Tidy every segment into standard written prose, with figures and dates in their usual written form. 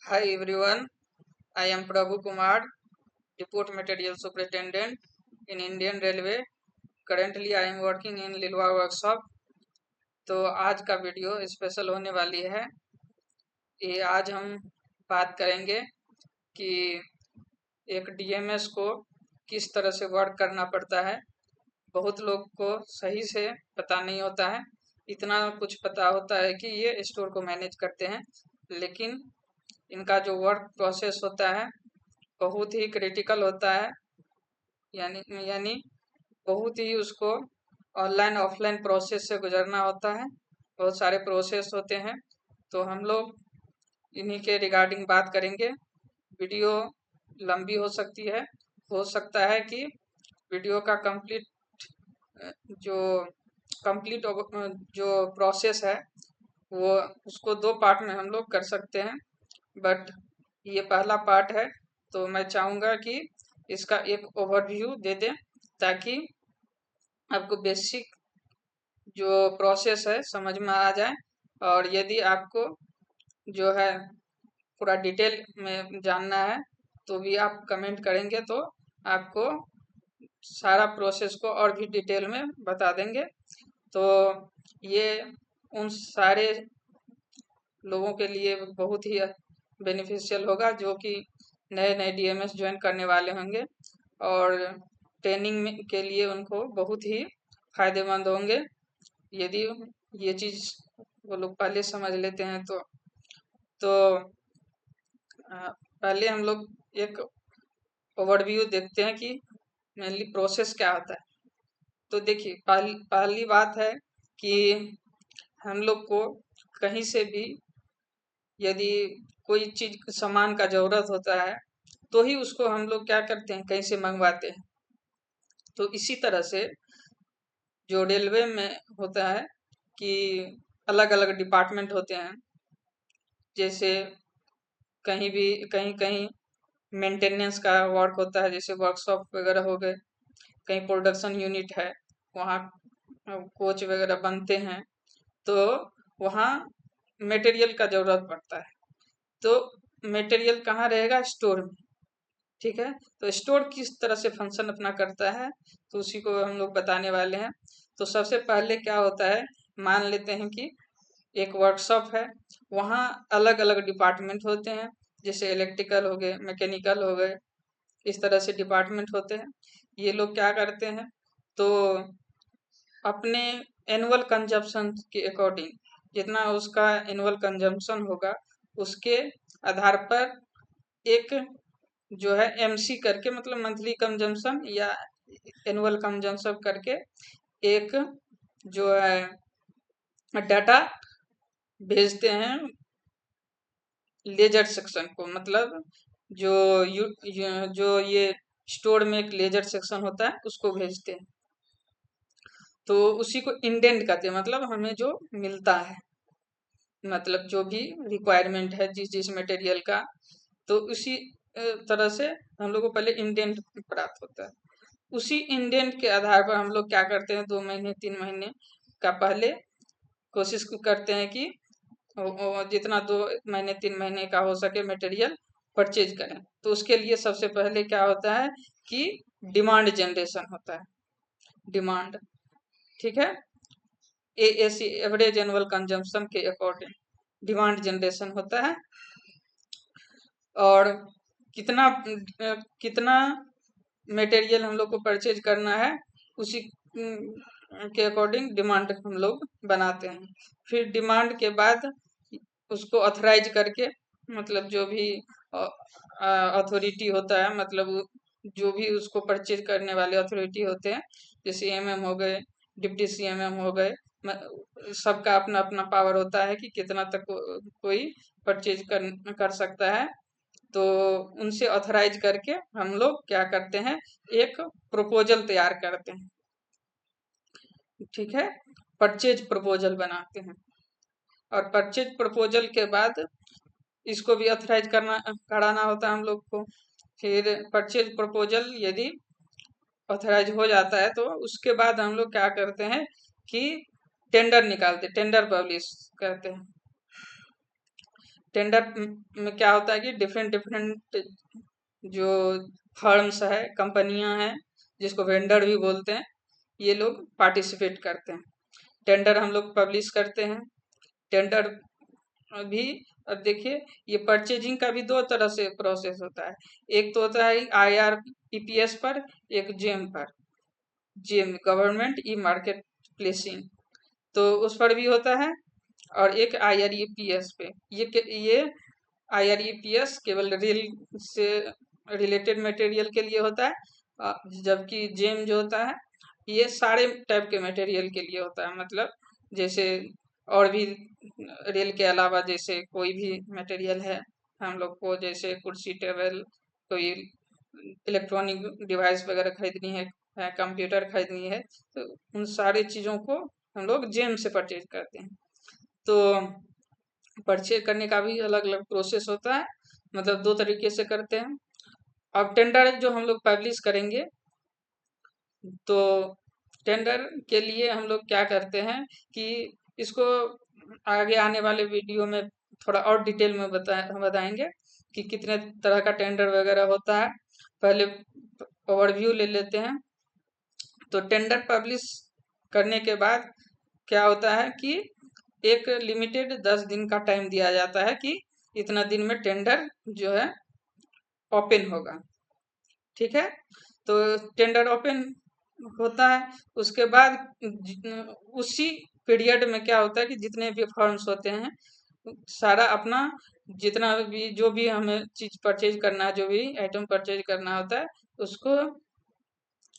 Hi everyone, I am Prabhu Kumar, Depot Material Superintendent in Indian Railway. Currently I am working in Lilwa workshop. तो आज का video special होने वाली है। ये आज हम बात करेंगे कि एक डीएमएस को किस तरह से वर्क करना पड़ता है। बहुत लोग को सही से पता नहीं होता है। इतना कुछ पता होता है कि ये स्टोर को मैनेज करते हैं, लेकिन इनका जो वर्क प्रोसेस होता है बहुत ही क्रिटिकल होता है। यानी यानी बहुत ही उसको ऑनलाइन ऑफलाइन प्रोसेस से गुजरना होता है। बहुत सारे प्रोसेस होते हैं, तो हम लोग इन्हीं के रिगार्डिंग बात करेंगे। वीडियो लंबी हो सकती है, हो सकता है कि वीडियो का जो कंप्लीट जो प्रोसेस है वो उसको दो पार्ट में हम लोग कर सकते हैं, बट ये पहला पार्ट है। तो मैं चाहूँगा कि इसका एक ओवरव्यू दे दें ताकि आपको बेसिक जो प्रोसेस है समझ में आ जाए। और यदि आपको जो है पूरा डिटेल में जानना है तो भी आप कमेंट करेंगे, तो आपको सारा प्रोसेस को और भी डिटेल में बता देंगे। तो ये उन सारे लोगों के लिए बहुत ही बेनिफिशियल होगा जो कि नए नए डीएमएस ज्वाइन करने वाले होंगे, और ट्रेनिंग में के लिए उनको बहुत ही फायदेमंद होंगे यदि ये चीज वो लोग पहले समझ लेते हैं। तो पहले हम लोग एक ओवरव्यू देखते हैं कि मेनली प्रोसेस क्या होता है। तो देखिए, पहली बात है कि हम लोग को कहीं से भी यदि कोई चीज सामान का जरूरत होता है तो ही उसको हम लोग क्या करते हैं, कहीं से मंगवाते हैं। तो इसी तरह से जो रेलवे में होता है कि अलग अलग डिपार्टमेंट होते हैं। जैसे कहीं भी कहीं कहीं मेंटेनेंस का वर्क होता है, जैसे वर्कशॉप वगैरह हो गए। कहीं प्रोडक्शन यूनिट है, वहाँ कोच वगैरह बनते हैं, तो वहाँ मटेरियल का जरूरत पड़ता है। तो मटेरियल कहाँ रहेगा? स्टोर में। ठीक है, तो स्टोर किस तरह से फंक्शन अपना करता है तो उसी को हम लोग बताने वाले हैं। तो सबसे पहले क्या होता है, मान लेते हैं कि एक वर्कशॉप है, वहाँ अलग अलग डिपार्टमेंट होते हैं। जैसे इलेक्ट्रिकल हो गए, मैकेनिकल हो गए, इस तरह से डिपार्टमेंट होते हैं। ये लोग क्या करते हैं, तो अपने एनुअल कंजप्शन के अकॉर्डिंग जितना उसका एनुअल कंजम्पशन होगा उसके आधार पर एक जो है एमसी करके, मतलब मंथली कंजम्पशन या एनुअल कंजम्पशन करके एक जो है डाटा भेजते हैं लेजर सेक्शन को। मतलब जो जो ये स्टोर में एक लेजर सेक्शन होता है उसको भेजते हैं। तो उसी को इंडेंट कहते हैं, मतलब हमें जो मिलता है, मतलब जो भी रिक्वायरमेंट है जिस जिस मटेरियल का, तो उसी तरह से हम लोग को पहले इंडेंट प्राप्त होता है। उसी इंडेंट के आधार पर हम लोग क्या करते हैं, 2 महीने 3 महीने का पहले कोशिश करते हैं कि जितना 2 महीने 3 महीने का हो सके मटेरियल परचेज करें। तो उसके लिए सबसे पहले क्या होता है कि डिमांड जनरेशन होता है। डिमांड, ठीक है, एएसी एवरेज एनुअल कंजम्पशन के अकॉर्डिंग डिमांड जनरेशन होता है। और कितना कितना मटेरियल हम लोग को परचेज करना है उसी के अकॉर्डिंग डिमांड हम लोग बनाते हैं। फिर डिमांड के बाद उसको ऑथराइज करके, मतलब जो भी अथॉरिटी होता है, मतलब जो भी उसको परचेज करने वाले अथॉरिटी होते हैं, जैसे एमएम हो गए, डिप्टी सीएमएम हो गए, सबका अपना अपना पावर होता है कि कितना तक कोई परचेज कर सकता है। तो उनसे ऑथराइज करके हम लोग क्या करते हैं, एक प्रपोजल तैयार करते हैं। ठीक है, परचेज प्रपोजल बनाते हैं। और परचेज प्रपोजल के बाद इसको भी ऑथराइज कराना होता है हम लोग को। फिर परचेज प्रपोजल यदि ऑथराइज हो जाता है तो उसके बाद हम लोग क्या करते हैं कि टेंडर निकालते, टेंडर पब्लिश करते हैं। टेंडर में क्या होता है कि डिफरेंट डिफरेंट जो फर्म्स है, कंपनियां हैं, जिसको वेंडर भी बोलते हैं, ये लोग पार्टिसिपेट करते हैं। टेंडर हम लोग पब्लिश करते हैं। टेंडर भी, अब देखिए, ये परचेजिंग का भी दो तरह से प्रोसेस होता है। एक तो होता है IRPPS पर, एक जेम पर, GeM government e market placing, तो उस पर भी होता है। और एक IREPS पे, ये IREPS केवल रेल से रिलेटेड मटेरियल के लिए होता है, जबकि जेम जो होता है ये सारे टाइप के मटेरियल के लिए होता है। मतलब जैसे और भी रेल के अलावा जैसे कोई भी मटेरियल है हम लोग को, जैसे कुर्सी टेबल, कोई इलेक्ट्रॉनिक डिवाइस वगैरह खरीदनी है, कंप्यूटर खरीदनी है, तो उन सारी चीज़ों को हम लोग जेम से परचेज करते हैं। तो परचेज करने का भी अलग अलग प्रोसेस होता है, मतलब दो तरीके से करते हैं। अब टेंडर जो हम लोग पब्लिश करेंगे, तो टेंडर के लिए हम लोग क्या करते हैं कि इसको आगे आने वाले वीडियो में थोड़ा और डिटेल में बताएंगे कि कितने तरह का टेंडर वगैरह होता है। पहले ओवरव्यू ले लेते हैं। तो टेंडर पब्लिश करने के बाद क्या होता है कि एक लिमिटेड 10 दिन का टाइम दिया जाता है कि इतना दिन में टेंडर जो है ओपन होगा। ठीक है, तो टेंडर ओपन होता है। उसके बाद उसी पीरियड में क्या होता है कि जितने भी फर्म्स होते हैं, सारा अपना जितना भी जो भी हमें चीज परचेज करना है, जो भी आइटम परचेज करना होता है, उसको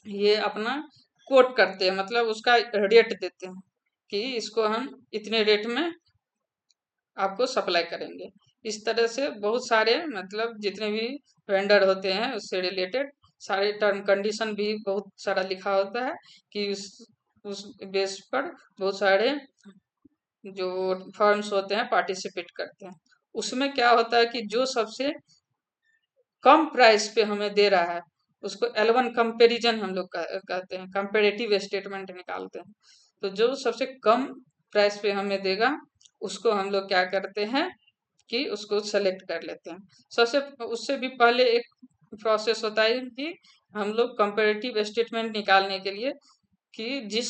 ये अपना कोट करते हैं, मतलब उसका रेट देते हैं कि इसको हम इतने रेट में आपको सप्लाई करेंगे। इस तरह से बहुत सारे, मतलब जितने भी वेंडर होते हैं उससे रिलेटेड सारे टर्म कंडीशन भी बहुत सारा लिखा होता है कि उस बेस पर बहुत सारे जो फर्म्स होते हैं पार्टिसिपेट करते हैं। उसमें क्या होता है कि जो सबसे कम प्राइस पे हमें दे रहा है, उसको L1 कंपेरिजन हम लोग कहते हैं, कंपेरेटिव स्टेटमेंट निकालते हैं। तो जो सबसे कम प्राइस पे हमें देगा, उसको हम लोग क्या करते हैं कि उसको सेलेक्ट कर लेते हैं। सबसे उससे भी पहले एक प्रोसेस होता है कि हम लोग कंपेरेटिव स्टेटमेंट निकालने के लिए कि जिस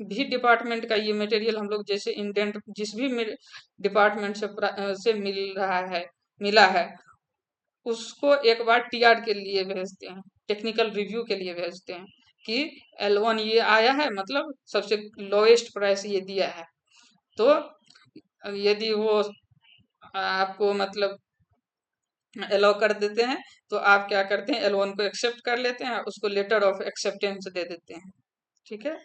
भी डिपार्टमेंट का ये मटेरियल हम लोग, जैसे इंडेंट जिस भी डिपार्टमेंट से मिला है, उसको एक बार TR के लिए भेजते हैं, टेक्निकल रिव्यू के लिए भेजते हैं कि L1 ये आया है, मतलब सबसे लोएस्ट प्राइस ये दिया है। तो यदि वो आपको मतलब अलाउ कर देते हैं, तो आप क्या करते हैं, L1 को एक्सेप्ट कर लेते हैं, उसको लेटर ऑफ एक्सेप्टेंस दे देते हैं। ठीक है,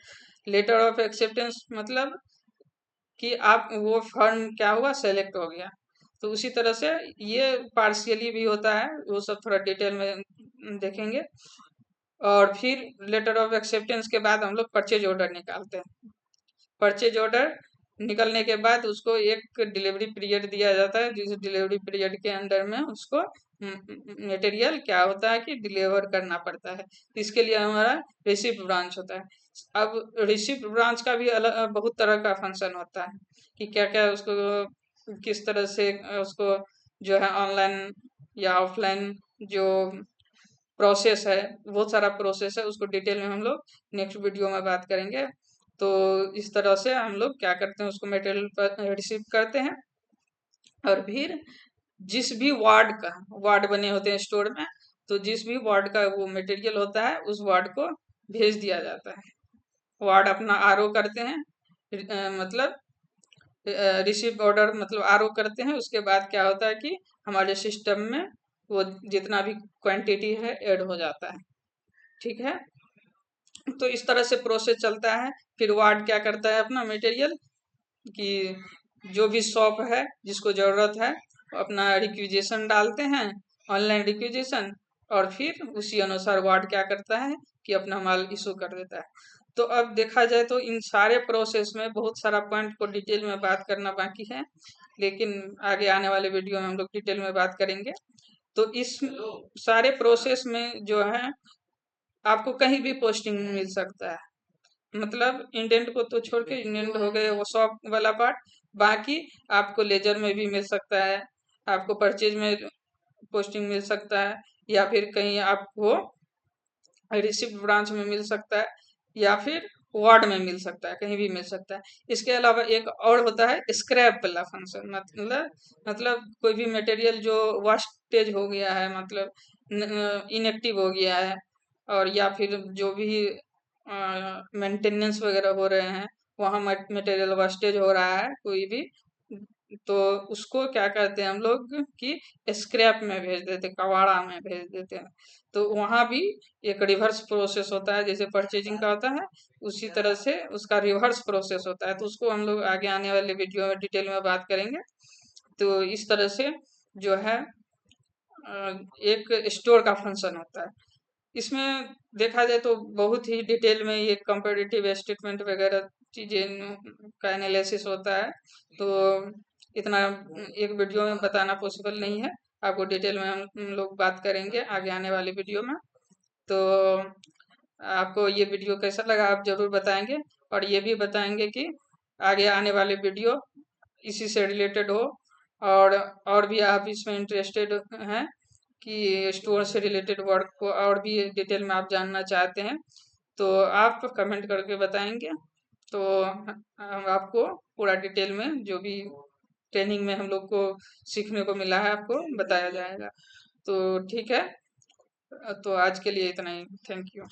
लेटर ऑफ एक्सेप्टेंस मतलब कि आप वो फर्म क्या हुआ, सेलेक्ट हो गया। तो उसी तरह से ये पार्शियली भी होता है, वो सब थोड़ा डिटेल में देखेंगे। और फिर लेटर ऑफ एक्सेप्टेंस के बाद हम लोग परचेज ऑर्डर निकालते हैं। परचेज ऑर्डर निकलने के बाद उसको एक डिलीवरी पीरियड दिया जाता है, जिस डिलीवरी पीरियड के अंदर में उसको मटेरियल क्या होता है कि डिलीवर करना पड़ता है। इसके लिए हमारा रिसिप्ट ब्रांच होता है। अब रिसिप्ट ब्रांच का भी अलग बहुत तरह का फंक्शन होता है कि क्या क्या उसको किस तरह से उसको जो है ऑनलाइन या ऑफलाइन जो प्रोसेस है, बहुत सारा प्रोसेस है, उसको डिटेल में हम लोग नेक्स्ट वीडियो में बात करेंगे। तो इस तरह से हम लोग क्या करते हैं, उसको मटेरियल रिसीव करते हैं। और फिर जिस भी वार्ड बने होते हैं स्टोर में, तो जिस भी वार्ड का वो मटेरियल होता है, उस वार्ड को भेज दिया जाता है। वार्ड अपना RO करते हैं, मतलब रिसीव ऑर्डर मतलब RO करते हैं। उसके बाद क्या होता है कि हमारे सिस्टम में वो जितना भी क्वांटिटी है ऐड हो जाता है। ठीक है, तो इस तरह से प्रोसेस चलता है। फिर वार्ड क्या करता है, अपना मटेरियल कि जो भी शॉप है जिसको जरूरत है, अपना रिक्विजिशन डालते हैं, ऑनलाइन रिक्विजिशन, और फिर उसी अनुसार वार्ड क्या करता है कि अपना माल इशू कर देता है। तो अब देखा जाए तो इन सारे प्रोसेस में बहुत सारा पॉइंट को डिटेल में बात करना बाकी है, लेकिन आगे आने वाले वीडियो में हम लोग डिटेल में बात करेंगे। तो इस सारे प्रोसेस में जो है आपको कहीं भी पोस्टिंग मिल सकता है, मतलब इंडेंट को तो छोड़ के, इंडेंट हो गए वो शॉप वाला पार्ट, बाकी आपको लेजर में भी मिल सकता है, आपको परचेज में पोस्टिंग मिल सकता है, या फिर कहीं आपको रिसिप्ट ब्रांच में मिल सकता है, या फिर वार्ड में मिल सकता है, कहीं भी मिल सकता है। इसके अलावा एक और होता है स्क्रैप वाला फंक्शन, मतलब कोई भी मटेरियल जो वास्टेज हो गया है, मतलब इनएक्टिव हो गया है, और या फिर जो भी मेंटेनेंस वगैरह हो रहे हैं, वहाँ मटेरियल वास्टेज हो रहा है कोई भी, तो उसको क्या करते हैं हम लोग कि स्क्रैप में भेज देते, कबाड़ा में भेज देते हैं। तो वहाँ भी एक रिवर्स प्रोसेस होता है, जैसे परचेजिंग का होता है उसी तरह से उसका रिवर्स प्रोसेस होता है। तो उसको हम लोग आगे आने वाले वीडियो में डिटेल में बात करेंगे। तो इस तरह से जो है एक स्टोर का फंक्शन होता है। इसमें देखा जाए तो बहुत ही डिटेल में ये कंपेटिटिव स्टेटमेंट वगैरह चीजें का एनालिसिस होता है। तो इतना एक वीडियो में बताना पॉसिबल नहीं है, आपको डिटेल में हम लोग बात करेंगे आगे आने वाले वीडियो में। तो आपको ये वीडियो कैसा लगा आप जरूर बताएंगे, और ये भी बताएंगे कि आगे आने वाले वीडियो इसी से रिलेटेड हो, और भी आप इसमें इंटरेस्टेड हैं कि स्टोर से रिलेटेड वर्क को और भी डिटेल में आप जानना चाहते हैं, तो आप कमेंट करके बताएंगे। तो हम आपको पूरा डिटेल में जो भी ट्रेनिंग में हम लोग को सीखने को मिला है आपको बताया जाएगा। तो ठीक है, तो आज के लिए इतना ही। Thank you.